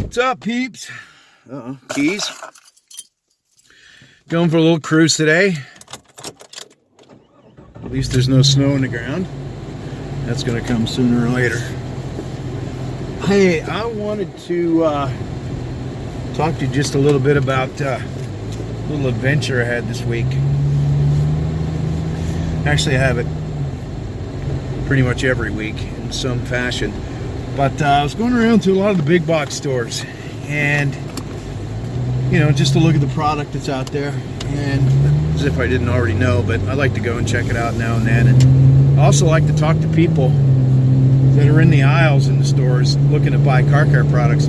What's up, peeps? Keys. Going for a little cruise today. At least there's no snow on the ground. That's going to come sooner or later. Hey, I wanted to talk to you just a little bit about a little adventure I had this week. Actually, I have it pretty much every week in some fashion. But I was going around to a lot of the big box stores and, you know, just to look at the product that's out there. And as if I didn't already know, but I like to go and check it out now and then. And I also like to talk to people that are in the aisles in the stores looking to buy car care products.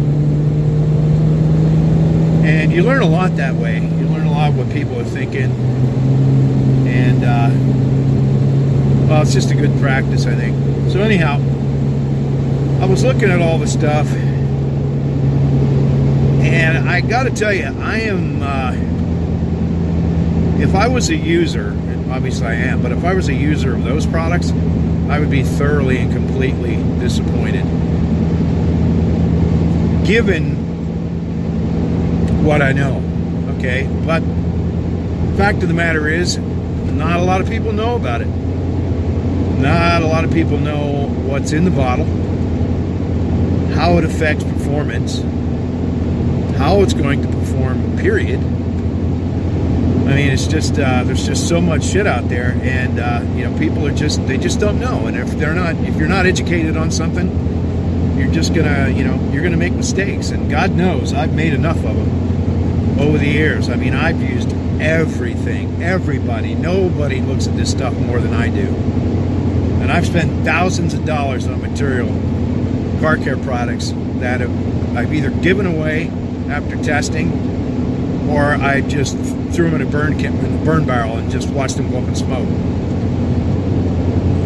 And you learn a lot that way. You learn a lot what people are thinking. And, well, it's just a good practice, I think. So anyhow, I was looking at all the stuff, and I got to tell you, I am, if I was a user, and obviously I am, but if I was a user of those products, I would be thoroughly and completely disappointed. Given what I know, okay? But the fact of the matter is, not a lot of people know about it. Not a lot of people know what's in the bottle, how it affects performance, how it's going to perform, period. I mean, it's just, there's just so much shit out there, and, you know, people are just, they just don't know. And if you're not educated on something, you're just gonna, you know, you're gonna make mistakes. And God knows, I've made enough of them over the years. I mean, I've used everything, everybody, nobody looks at this stuff more than I do. And I've spent thousands of dollars on material, car care products that I've either given away after testing, or I just threw them in a burn barrel and just watched them go up in smoke.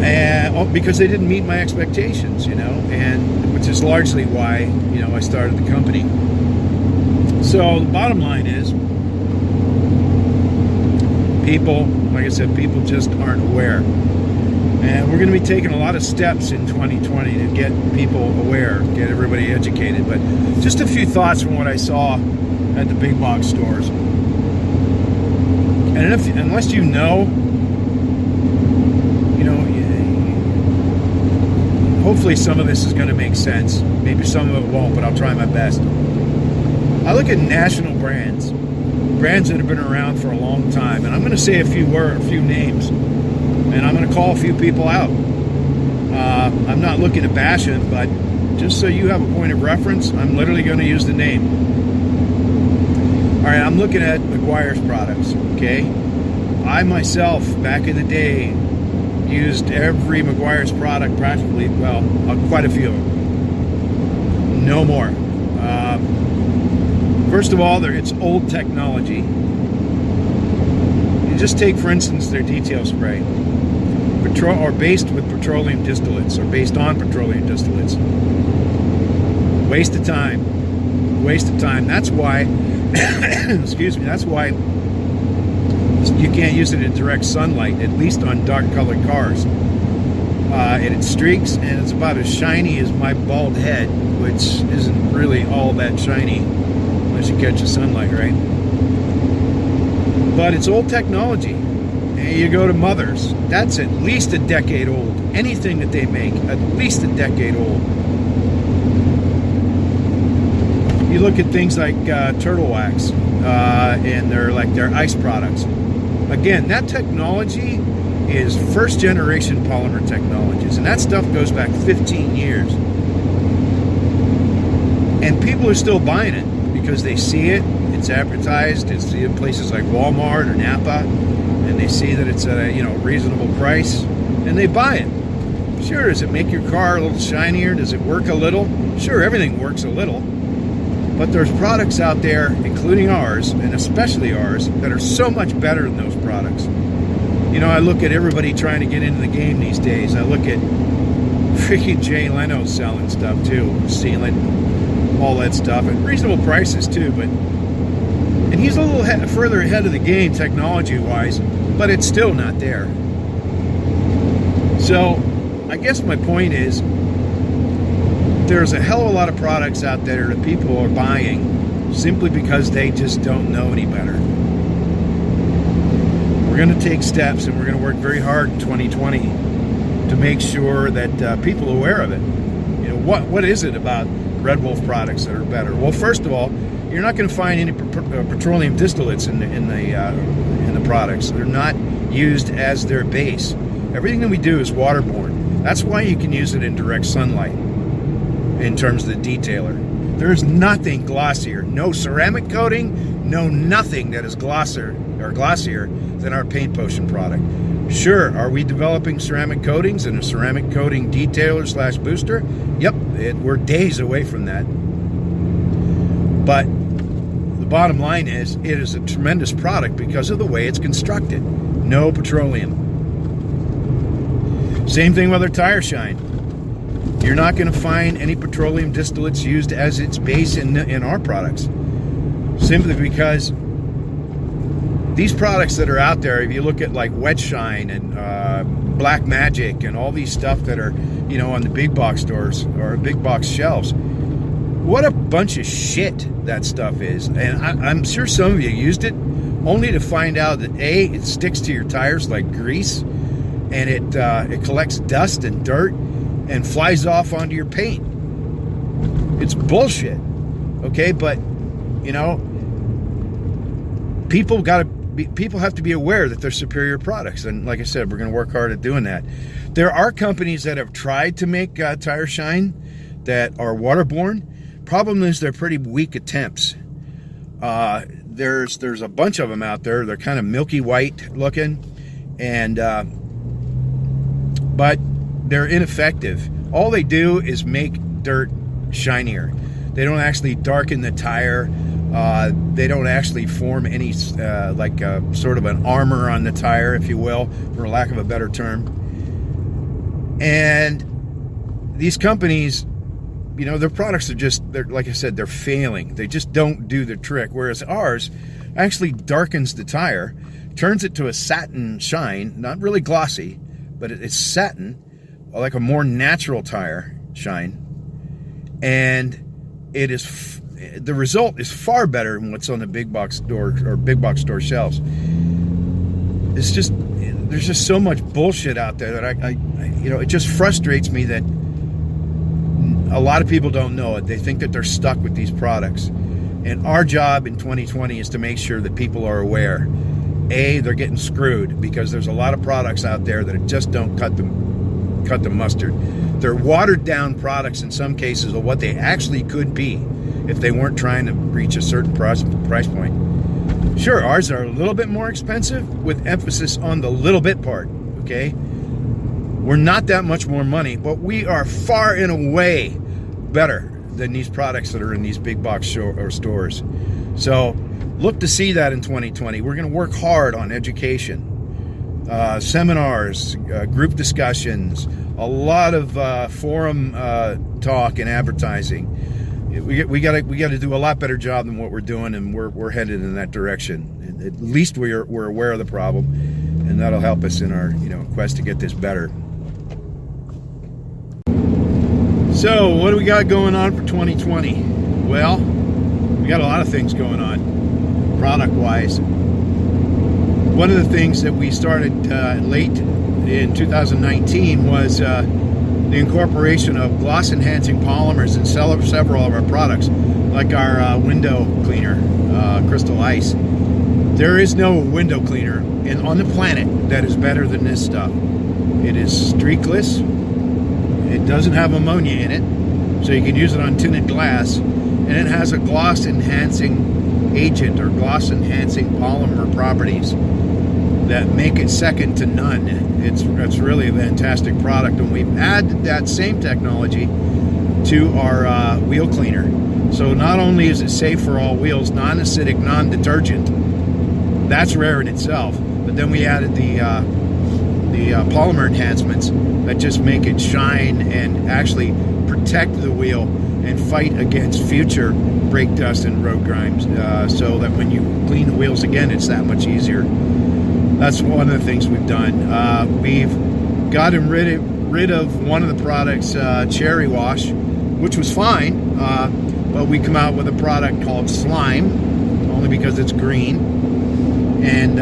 And because they didn't meet my expectations, you know, and which is largely why, you know, I started the company. So the bottom line is, people, like I said, people just aren't aware. And we're going to be taking a lot of steps in 2020 to get people aware, get everybody educated. But just a few thoughts from what I saw at the big box stores. And unless you know, you know, hopefully some of this is going to make sense. Maybe some of it won't, but I'll try my best. I look at national brands that have been around for a long time, and I'm going to say a few names. And I'm going to call a few people out. I'm not looking to bash it, but just so you have a point of reference, I'm literally going to use the name. All right, I'm looking at Meguiar's products, okay? I myself, back in the day, used every Meguiar's product practically, well, quite a few of them. No more. First of all, it's old technology. You just take, for instance, their detail spray. Or based with petroleum distillates, or based on petroleum distillates. Waste of time. Waste of time. That's why, excuse me, that's why you can't use it in direct sunlight, at least on dark colored cars. And it streaks, and it's about as shiny as my bald head, which isn't really all that shiny unless you catch the sunlight, right? But it's old technology. You go to Mother's, that's at least a decade old. Anything that they make, at least a decade old. You look at things like Turtle Wax and their ice products. Again, that technology is first generation polymer technologies, and that stuff goes back 15 years. And people are still buying it because they see it, it's advertised, it's in places like Walmart or Napa. And they see that it's at a, you know, reasonable price, and they buy it. Sure, does it make your car a little shinier? Does it work a little? Sure, everything works a little. But there's products out there, including ours, and especially ours, that are so much better than those products. You know, I look at everybody trying to get into the game these days. I look at freaking Jay Leno selling stuff too, sealant, all that stuff, at reasonable prices too, but and he's a little further ahead of the game technology-wise, but it's still not there. So, I guess my point is, there's a hell of a lot of products out there that people are buying simply because they just don't know any better. We're going to take steps, and we're going to work very hard in 2020 to make sure that people are aware of it. You know, what is it about Red Wolf products that are better? Well, first of all, you're not going to find any petroleum distillates in the products. They're not used as their base. Everything that we do is waterborne. That's why you can use it in direct sunlight in terms of the detailer. There's nothing glossier, no ceramic coating, no nothing that is glossier than our paint potion product. Sure, are we developing ceramic coatings and a ceramic coating detailer / booster? Yep, we're days away from that. But the bottom line is, it is a tremendous product because of the way it's constructed. No petroleum. Same thing with our tire shine. You're not going to find any petroleum distillates used as its base in our products. Simply because these products that are out there, if you look at like Wet Shine and Black Magic and all these stuff that are, you know, on the big box stores or big box shelves, what a bunch of shit that stuff is. And I'm sure some of you used it only to find out that A, it sticks to your tires like grease, and it collects dust and dirt and flies off onto your paint. It's bullshit. Okay, but you know, people have to be aware that they're superior products, and like I said, we're going to work hard at doing that. There are companies that have tried to make tire shine that are waterborne. Problem is, they're pretty weak attempts. There's a bunch of them out there. They're kind of milky white looking, and but they're ineffective. All they do is make dirt shinier. They don't actually darken the tire. They don't actually form any like sort of an armor on the tire, if you will, for lack of a better term. And these companies, you know, their products are just, they're, like I said, they're failing. They just don't do the trick. Whereas ours actually darkens the tire, turns it to a satin shine, not really glossy, but it's satin, like a more natural tire shine. And it is, the result is far better than what's on the big box store or big box store shelves. It's just, there's just so much bullshit out there that I you know, it just frustrates me that a lot of people don't know it. They think that they're stuck with these products. And our job in 2020 is to make sure that people are aware. A, they're getting screwed because there's a lot of products out there that just don't cut the mustard. They're watered down products in some cases of what they actually could be if they weren't trying to reach a certain price point. Sure, ours are a little bit more expensive with emphasis on the little bit part, okay? We're not that much more money, but we are far and away better than these products that are in these big box stores. So look to see that in 2020. We're going to work hard on education, seminars, group discussions, a lot of forum talk and advertising. We got to do a lot better job than what we're doing, and we're headed in that direction. At least we're aware of the problem, and that'll help us in our quest to get this better. So what do we got going on for 2020? Well, we got a lot of things going on product-wise. One of the things that we started late in 2019 was the incorporation of gloss-enhancing polymers in several of our products, like our window cleaner, Crystal Ice. There is no window cleaner on the planet that is better than this stuff. It is streakless. It doesn't have ammonia in it, so you can use it on tinted glass, and it has a gloss-enhancing agent or gloss-enhancing polymer properties that make it second to none. It's really a fantastic product, and we've added that same technology to our wheel cleaner. So not only is it safe for all wheels, non-acidic, non-detergent, that's rare in itself, but then we added the polymer enhancements that just make it shine and actually protect the wheel and fight against future brake dust and road grimes, so that when you clean the wheels again, it's that much easier. That's one of the things we've done. We've gotten rid of one of the products, Cherry Wash, which was fine. But we come out with a product called Slime, only because it's green. And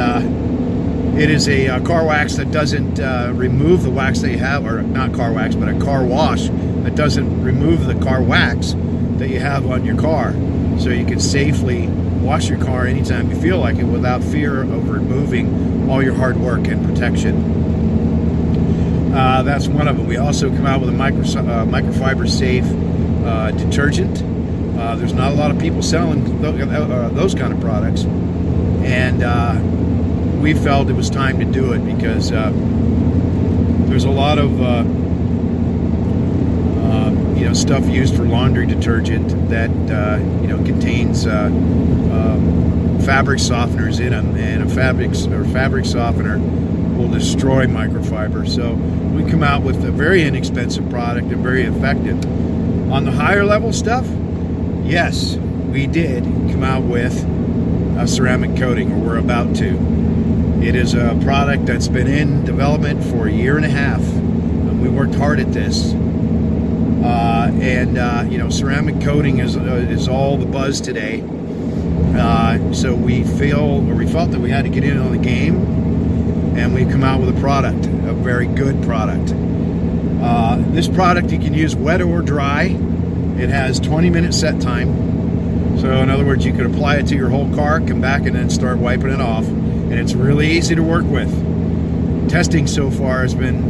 it is a car wax that doesn't remove the wax that you have, or not car wax, but a car wash that doesn't remove the car wax that you have on your car. So you can safely wash your car anytime you feel like it without fear of removing all your hard work and protection. That's one of them. We also come out with a microfiber safe detergent. There's not a lot of people selling those kind of products, and we felt it was time to do it because there's a lot of stuff used for laundry detergent that contains fabric softeners in them, and a fabric softener will destroy microfiber. So we come out with a very inexpensive product and very effective. On the higher level stuff, yes, we did come out with a ceramic coating, or we're about to. It is a product that's been in development for 1.5 years, and we worked hard at this. Ceramic coating is all the buzz today. So we felt that we had to get in on the game, and we come out with a product, a very good product. This product you can use wet or dry. It has 20-minute set time. So in other words, you could apply it to your whole car, come back, and then start wiping it off. And it's really easy to work with. Testing so far has been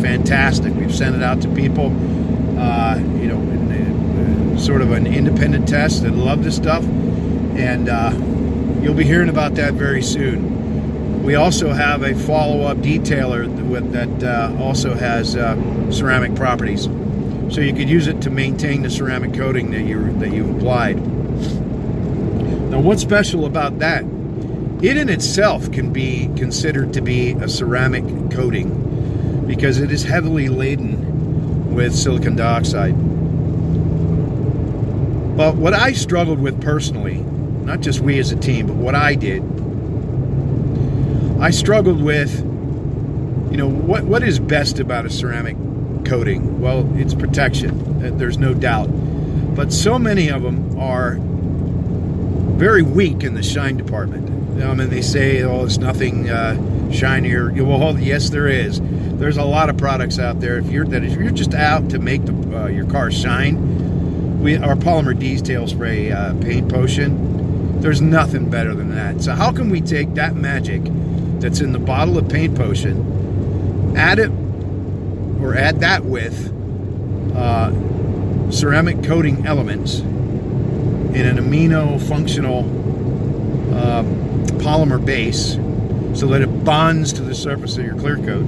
fantastic. We've sent it out to people, in sort of an independent test that love this stuff. And you'll be hearing about that very soon. We also have a follow-up detailer that also has ceramic properties. So you could use it to maintain the ceramic coating that you've applied. Now, what's special about that? It in itself can be considered to be a ceramic coating because it is heavily laden with silicon dioxide. But what I struggled with personally, not just we as a team, but what I did, I struggled with, what is best about a ceramic coating? Well, it's protection. There's no doubt. But so many of them are very weak in the shine department. They say, oh, there's nothing shinier. Well, yes, there is. There's a lot of products out there. If you're just out to make your car shine, our polymer detail spray paint potion, there's nothing better than that. So how can we take that magic that's in the bottle of paint potion, add that with ceramic coating elements in an amino functional polymer base so that it bonds to the surface of your clear coat?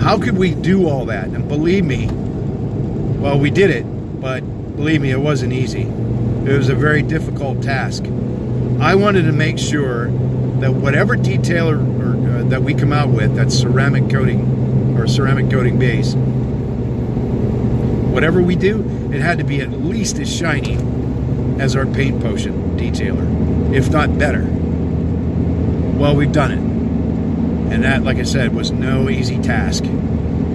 How could we do all that? And believe me, well, we did it, but believe me, it wasn't easy. It was a very difficult task. I wanted to make sure that whatever detailer that we come out with, that's ceramic coating or ceramic coating base, whatever we do, it had to be at least as shiny as our paint potion detailer, if not better. Well, we've done it. And that, like I said, was no easy task.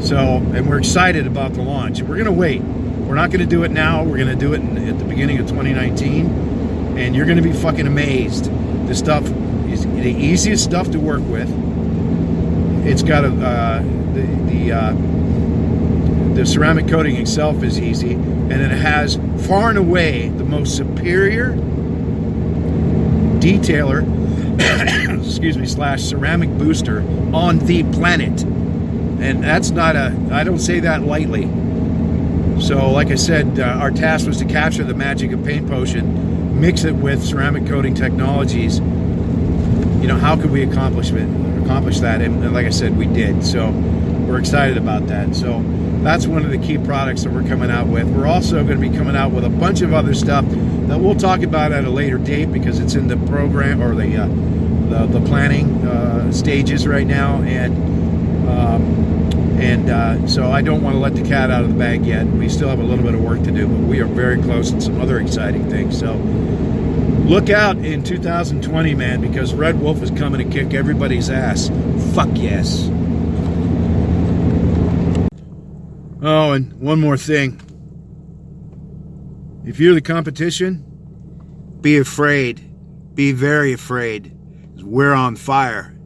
So, and we're excited about the launch. We're going to wait. We're not going to do it now. We're going to do it at the beginning of 2019. And you're going to be fucking amazed. This stuff is the easiest stuff to work with. It's got the ceramic coating itself is easy, and it has far and away the most superior detailer / ceramic booster on the planet. And that's not I don't say that lightly. So like I said, our task was to capture the magic of paint potion, mix it with ceramic coating technologies. How could we accomplish that? And like I said, we did. So we're excited about that. So that's one of the key products that we're coming out with. We're also going to be coming out with a bunch of other stuff that we'll talk about at a later date because it's in the program or the planning stages right now, and so I don't want to let the cat out of the bag yet. We still have a little bit of work to do, but we are very close to some other exciting things. So look out in 2020, man, because Red Wolf is coming to kick everybody's ass. Fuck yes. Oh, and one more thing. If you're the competition, be afraid. Be very afraid. 'Cause we're on fire.